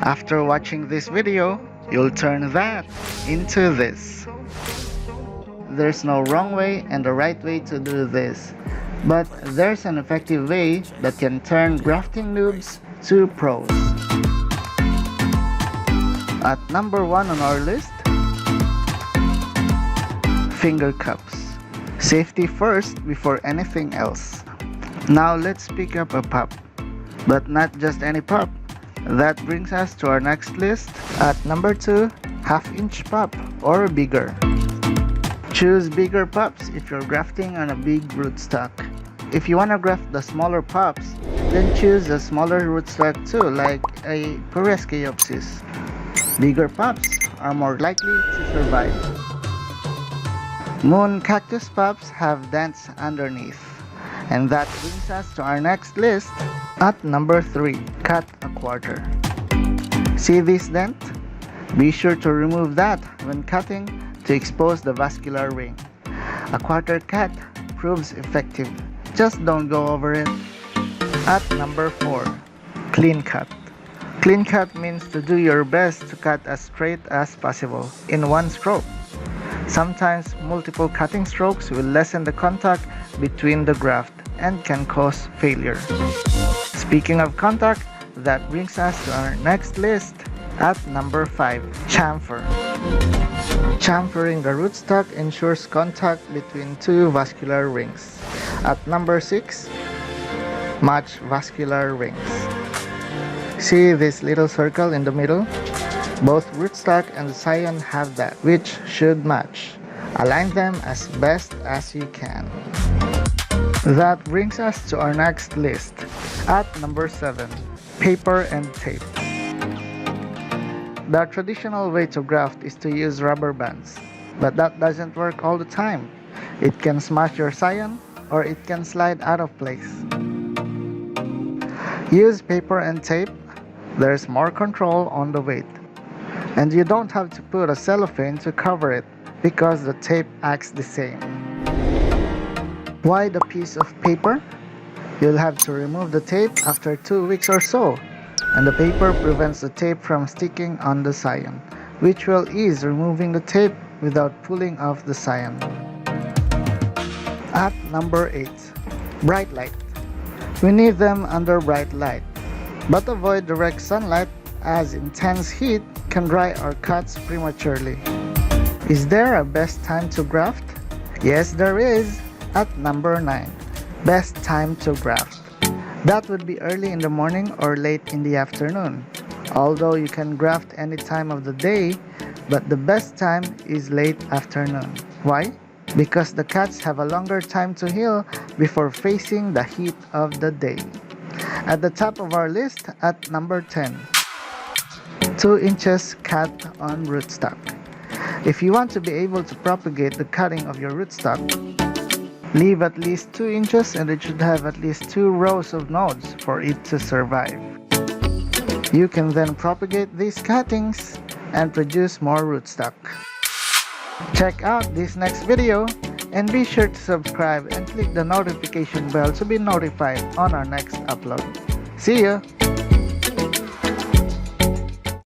After watching this video, you'll turn that into this. There's no wrong way and a right way to do this, but there's an effective way that can turn grafting noobs to pros. At number 1 on our list, finger cups. Safety first before anything else. Now let's pick up a pup, but not just any pup. That brings us to our next list. At number 2, half-inch pup or bigger. Choose bigger pups if you're grafting on a big rootstock. If you want to graft the smaller pups, then choose a smaller rootstock too, like a Peresciopsis. Bigger pups are more likely to survive. Moon cactus pups have dents underneath. And that brings us to our next list. At number 3, cut a quarter. See this dent? Be sure to remove that when cutting to expose the vascular ring. A quarter cut proves effective. Just don't go over it. At number 4, clean cut. Clean cut means to do your best to cut as straight as possible in one stroke. Sometimes multiple cutting strokes will lessen the contact between the graft and can cause failure. Speaking of contact, that brings us to our next list. At number 5, chamfer. Chamfering the rootstock ensures contact between two vascular rings. At number 6, match vascular rings. See this little circle in the middle? Both rootstock and the scion have that, which should match. Align them as best as you can. That brings us to our next list. At number 7, paper and tape. The traditional way to graft is to use rubber bands, but that doesn't work all the time. It can smash your scion or it can slide out of place. Use paper and tape. There's more control on the weight. And you don't have to put a cellophane to cover it because the tape acts the same. Why the piece of paper? You'll have to remove the tape after 2 weeks or so, and the paper prevents the tape from sticking on the scion, which will ease removing the tape without pulling off the scion. At number 8, bright light. We need them under bright light, but avoid direct sunlight as intense heat can dry our cuts prematurely. Is there a best time to graft? Yes, there is. At number 9, best time to graft. That would be early in the morning or late in the afternoon. Although you can graft any time of the day, but the best time is late afternoon. Why? Because the cuts have a longer time to heal before facing the heat of the day. At the top of our list, at number 10, 2 inches cut on rootstock. If you want to be able to propagate the cutting of your rootstock, leave at least 2 inches and it should have at least 2 rows of nodes for it to survive. You can then propagate these cuttings and produce more rootstock. Check out this next video and be sure to subscribe and click the notification bell to be notified on our next upload. See ya!